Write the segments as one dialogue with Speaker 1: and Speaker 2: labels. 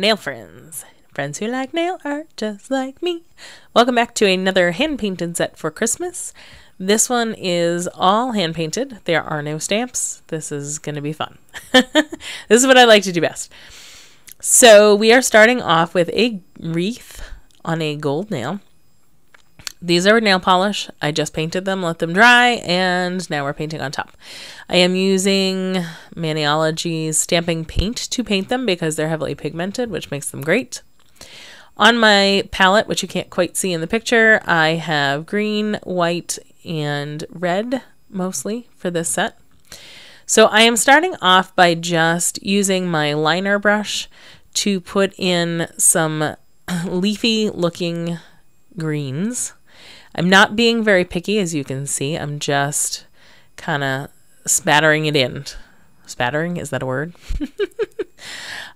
Speaker 1: nail friends. Friends who like nail art just like me. Welcome back to another hand-painted set for Christmas. This one is all hand-painted. There are no stamps. This is going to be fun. This is what I like to do best. So we are starting off with a wreath on a gold nail. These are nail polish. I just painted them, let them dry, and now we're painting on top. I am using Manilogy's stamping paint to paint them because they're heavily pigmented, which makes them great. On my palette, which you can't quite see in the picture, I have green, white, and red mostly for this set. So I am starting off by just using my liner brush to put in some leafy looking greens. I'm not being very picky, as you can see. I'm just kind of spattering it in. Spattering, is that a word?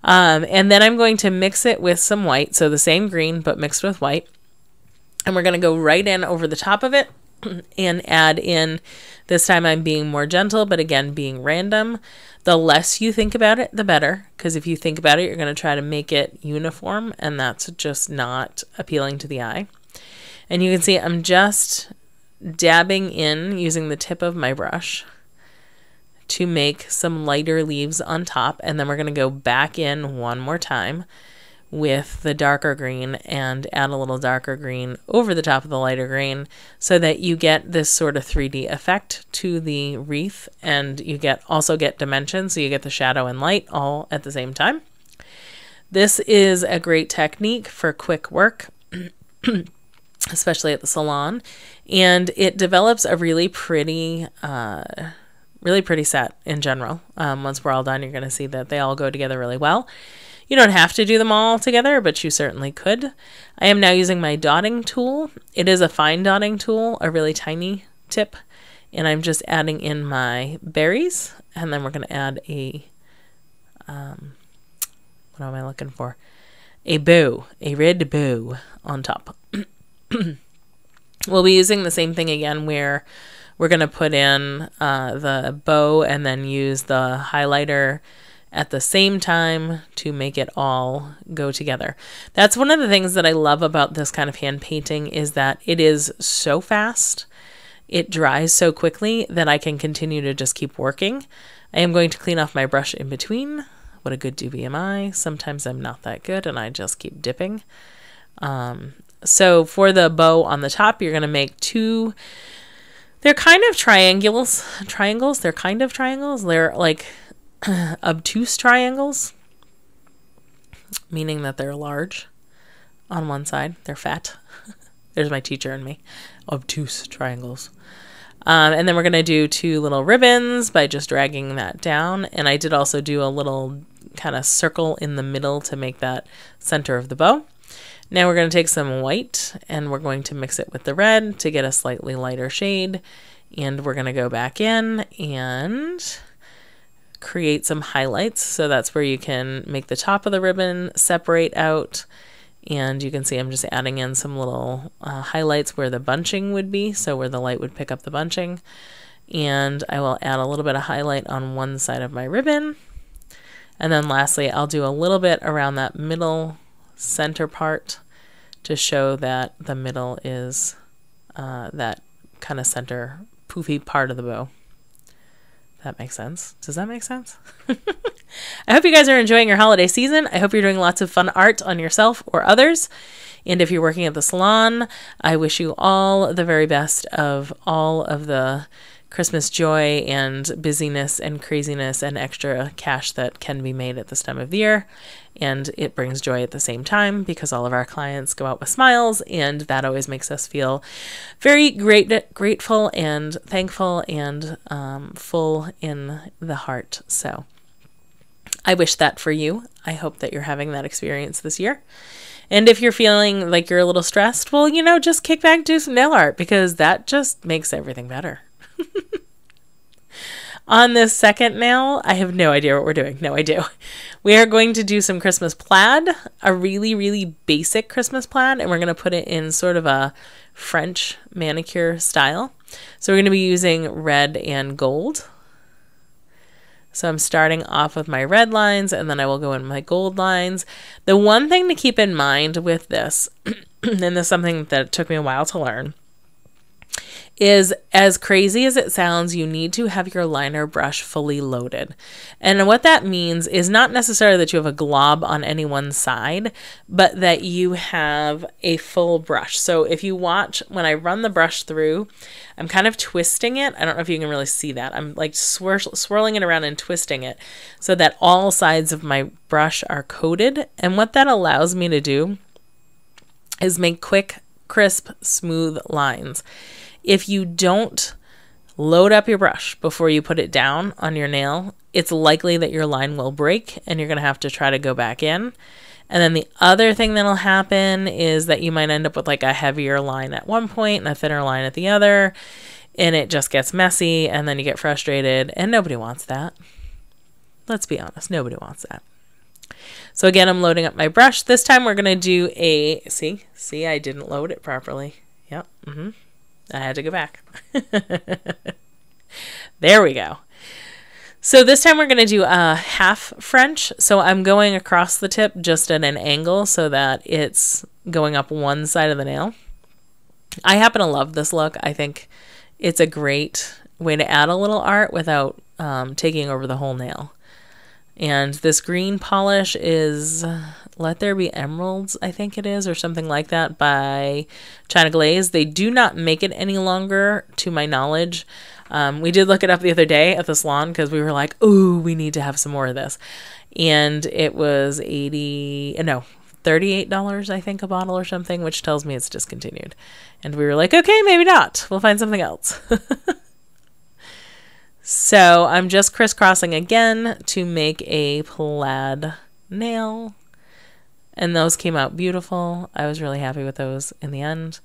Speaker 1: And then I'm going to mix it with some white, so the same green but mixed with white. And we're going to go right in over the top of it and add in, this time I'm being more gentle, but again being random. The less you think about it, the better, because if you think about it, you're going to try to make it uniform, and that's just not appealing to the eye. And you can see I'm just dabbing in using the tip of my brush to make some lighter leaves on top, and then we're going to go back in one more time with the darker green and add a little darker green over the top of the lighter green so that you get this sort of 3D effect to the wreath, and you also get dimension, so you get the shadow and light all at the same time. This is a great technique for quick work, especially at the salon, and it develops a really pretty set in general. Once we're all done, you're going to see that they all go together really well. You don't have to do them all together, but you certainly could. I am now using my dotting tool. It is a fine dotting tool, a really tiny tip, and I'm just adding in my berries, and then we're going to add a, what am I looking for? A bow, a red bow on top. We'll be using the same thing again where we're going to put in the bow and then use the highlighter at the same time to make it all go together. That's one of the things that I love about this kind of hand painting, is that it is so fast. It dries so quickly that I can continue to just keep working. I am going to clean off my brush in between. What a good doobie am I. Sometimes I'm not that good and I just keep dipping. So for the bow on the top, you're going to make two. They're kind of triangles. They're kind of triangles. They're like obtuse triangles, meaning that they're large on one side. They're fat. There's my teacher and me. Obtuse triangles. And then we're going to do two little ribbons by just dragging that down. And I did also do a little kind of circle in the middle to make that center of the bow. Now we're going to take some white and we're going to mix it with the red to get a slightly lighter shade. And we're going to go back in and create some highlights. So that's where you can make the top of the ribbon separate out. And you can see I'm just adding in some little highlights where the bunching would be, so where the light would pick up the bunching. And I will add a little bit of highlight on one side of my ribbon. And then lastly, I'll do a little bit around that middle center part to show that the middle is that kind of center poofy part of the bow. That makes sense. Does that make sense? I hope you guys are enjoying your holiday season. I hope you're doing lots of fun art on yourself or others. And if you're working at the salon, I wish you all the very best of all of the Christmas joy and busyness and craziness and extra cash that can be made at this time of the year. And it brings joy at the same time because all of our clients go out with smiles, and that always makes us feel very grateful and thankful and full in the heart. So I wish that for you. I hope that you're having that experience this year. And if you're feeling like you're a little stressed, well, you know, just kick back and do some nail art, because that just makes everything better. On this second nail, I have no idea what we're doing. No idea. We are going to do some Christmas plaid, a really, really basic Christmas plaid, and we're going to put it in sort of a French manicure style. So we're going to be using red and gold. So I'm starting off with my red lines, and then I will go in my gold lines. The one thing to keep in mind with this, and this is something that took me a while to learn, is as crazy as it sounds, you need to have your liner brush fully loaded. And what that means is not necessarily that you have a glob on any one side, but that you have a full brush. So if you watch, when I run the brush through, I'm kind of twisting it. I don't know if you can really see that. I'm like swirling it around and twisting it so that all sides of my brush are coated. And what that allows me to do is make quick, crisp, smooth lines. If you don't load up your brush before you put it down on your nail, it's likely that your line will break and you're going to have to try to go back in. And then the other thing that'll happen is that you might end up with like a heavier line at one point and a thinner line at the other, and it just gets messy, and then you get frustrated, and nobody wants that. Let's be honest, nobody wants that. So again, I'm loading up my brush. This time we're going to do a, see, I didn't load it properly. Yep. I had to go back. There we go. So this time we're going to do a half French. So I'm going across the tip just at an angle so that it's going up one side of the nail. I happen to love this look. I think it's a great way to add a little art without taking over the whole nail. And this green polish is Let There Be Emeralds, I think it is, or something like that, by China Glaze. They do not make it any longer, to my knowledge. We did look it up the other day at the salon because we were like, ooh, we need to have some more of this. And it was $38, I think, a bottle or something, which tells me it's discontinued. And we were like, okay, maybe not. We'll find something else. So I'm just crisscrossing again to make a plaid nail. And those came out beautiful. I was really happy with those in the end.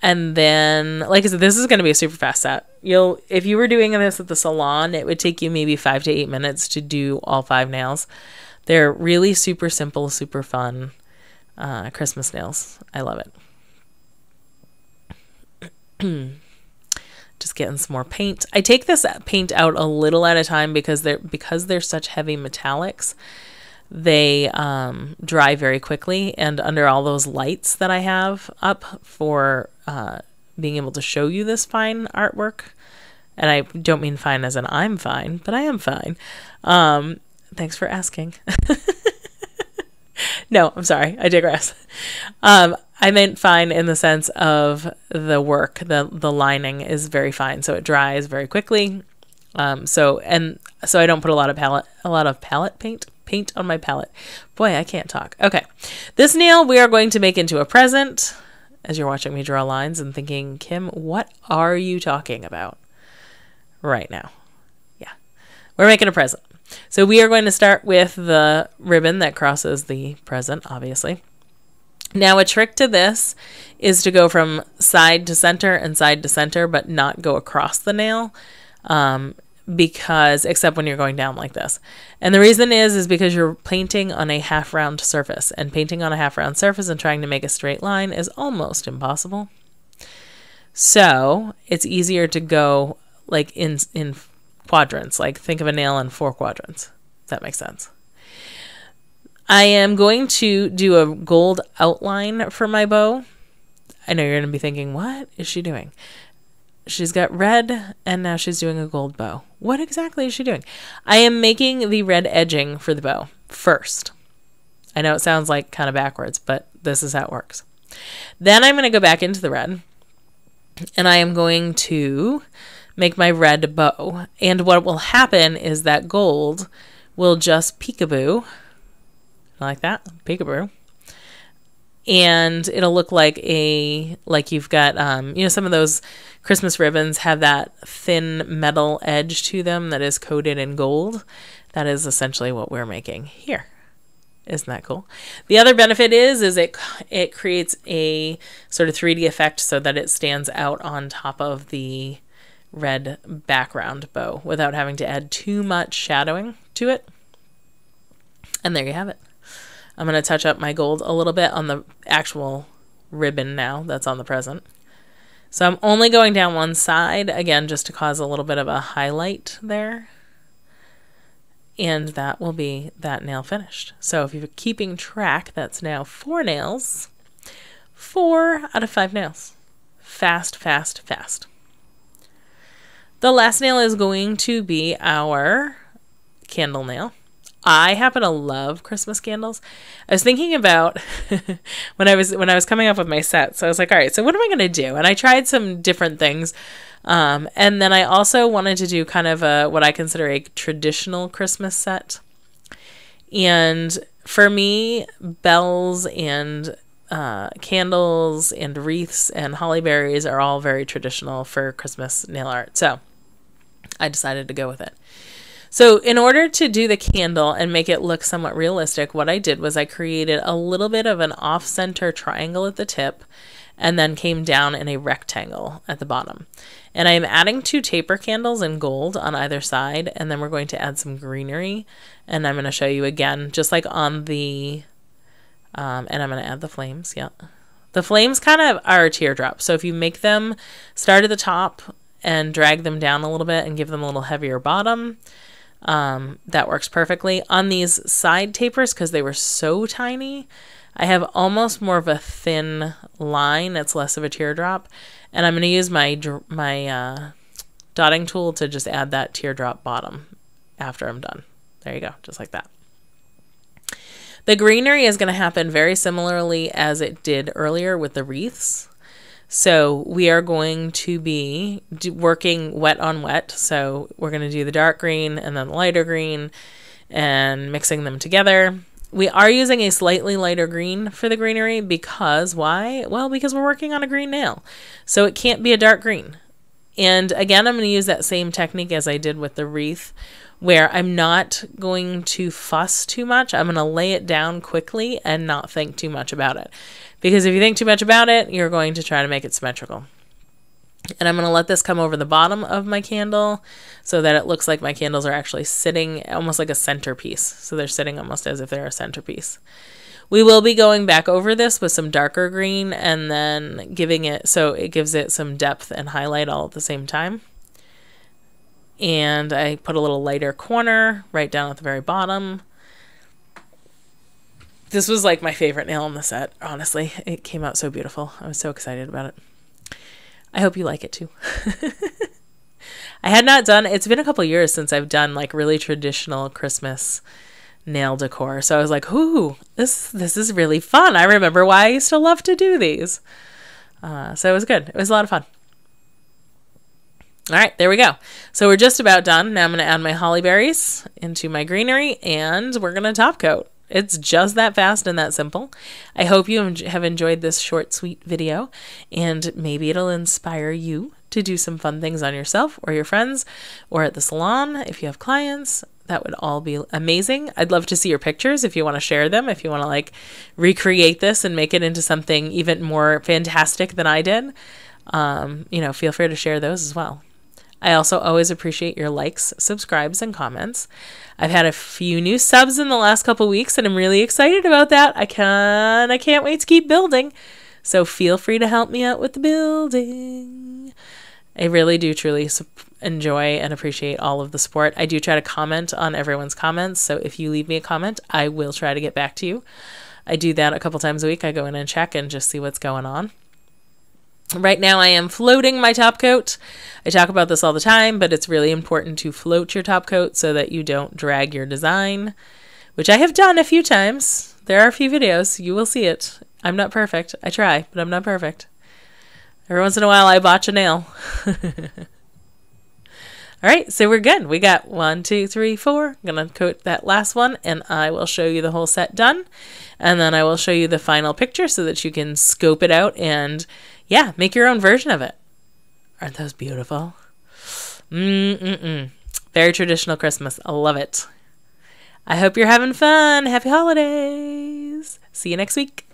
Speaker 1: And then, like I said, this is going to be a super fast set. If you were doing this at the salon, it would take you maybe 5 to 8 minutes to do all 5 nails. They're really super simple, super fun Christmas nails. I love it. Just getting some more paint. I take this paint out a little at a time because they're such heavy metallics. They dry very quickly, and under all those lights that I have up for being able to show you this fine artwork, and I don't mean fine as in I'm fine, but I am fine. Thanks for asking. No, I'm sorry. I digress. I meant fine in the sense of the work. The lining is very fine, so it dries very quickly. So I don't put a lot of palette paint on my palette. Boy, I can't talk. Okay, this nail we are going to make into a present. As you're watching me draw lines and thinking, Kim, what are you talking about right now? Yeah, we're making a present. So we are going to start with the ribbon that crosses the present, obviously. Now a trick to this is to go from side to center and side to center, but not go across the nail, except when you're going down like this. And the reason is because you're painting on a half round surface, and painting on a half round surface and trying to make a straight line is almost impossible. So it's easier to go like in quadrants, like think of a nail in 4 quadrants. If that makes sense. I am going to do a gold outline for my bow. I know you're going to be thinking, what is she doing? She's got red, and now she's doing a gold bow. What exactly is she doing? I am making the red edging for the bow first. I know it sounds like kind of backwards, but this is how it works. Then I'm going to go back into the red, and I am going to make my red bow. And what will happen is that gold will just peekaboo, like that, peekaboo. And it'll look like you've got, some of those Christmas ribbons have that thin metal edge to them that is coated in gold. That is essentially what we're making here. Isn't that cool? The other benefit is it creates a sort of 3D effect so that it stands out on top of the red background bow without having to add too much shadowing to it. And there you have it. I'm going to touch up my gold a little bit on the actual ribbon now that's on the present. So I'm only going down one side, again, just to cause a little bit of a highlight there. And that will be that nail finished. So if you're keeping track, that's now 4 nails. 4 out of 5 nails. Fast, fast, fast. The last nail is going to be our candle nail. I happen to love Christmas candles. I was thinking about when I was coming up with my set. So I was like, all right, so what am I going to do? And I tried some different things. And then I also wanted to do kind of what I consider a traditional Christmas set. And for me, bells and candles and wreaths and holly berries are all very traditional for Christmas nail art. So I decided to go with it. So in order to do the candle and make it look somewhat realistic, what I did was I created a little bit of an off-center triangle at the tip and then came down in a rectangle at the bottom. And I'm adding 2 taper candles in gold on either side, and then we're going to add some greenery. And I'm going to show you again, just like on the, and I'm going to add the flames, yeah. The flames kind of are a teardrop. So if you make them start at the top and drag them down a little bit and give them a little heavier bottom, that works perfectly. On these side tapers, because they were so tiny, I have almost more of a thin line. It's less of a teardrop. And I'm going to use my dotting tool to just add that teardrop bottom after I'm done. There you go, just like that. The greenery is going to happen very similarly as it did earlier with the wreaths. So we are going to be working wet on wet. So we're going to do the dark green and then the lighter green and mixing them together. We are using a slightly lighter green for the greenery because why? Well, because we're working on a green nail. So it can't be a dark green. And again, I'm going to use that same technique as I did with the wreath, where I'm not going to fuss too much. I'm going to lay it down quickly and not think too much about it. Because if you think too much about it, you're going to try to make it symmetrical. And I'm going to let this come over the bottom of my candle so that it looks like my candles are actually sitting almost like a centerpiece. So they're sitting almost as if they're a centerpiece. We will be going back over this with some darker green and then giving it, so it gives it some depth and highlight all at the same time. And I put a little lighter corner right down at the very bottom. This was like my favorite nail in the set, honestly. It came out so beautiful. I was so excited about it. I hope you like it too. I had not done, it's been a couple years since I've done like really traditional Christmas nail decor. So I was like, ooh, this is really fun. I remember why I used to love to do these. So it was good. It was a lot of fun. All right, there we go. So we're just about done. Now I'm going to add my holly berries into my greenery and we're going to top coat. It's just that fast and that simple. I hope you have enjoyed this short, sweet video, and maybe it'll inspire you to do some fun things on yourself or your friends or at the salon if you have clients. That would all be amazing. I'd love to see your pictures if you want to share them, if you want to like recreate this and make it into something even more fantastic than I did. You know, feel free to share those as well. I also always appreciate your likes, subscribes, and comments. I've had a few new subs in the last couple weeks, and I'm really excited about that. I can't wait to keep building. So feel free to help me out with the building. I really do truly enjoy and appreciate all of the support. I do try to comment on everyone's comments, so if you leave me a comment, I will try to get back to you. I do that a couple times a week. I go in and check and just see what's going on. Right now I am floating my top coat. I talk about this all the time, but it's really important to float your top coat so that you don't drag your design, which I have done a few times. There are a few videos. You will see it. I'm not perfect. I try, but I'm not perfect. Every once in a while I botch a nail. All right, so we're good. We got 1, 2, 3, 4. I'm going to coat that last one, and I will show you the whole set done. And then I will show you the final picture so that you can scope it out and, yeah, make your own version of it. Aren't those beautiful? Very traditional Christmas. I love it. I hope you're having fun. Happy holidays. See you next week.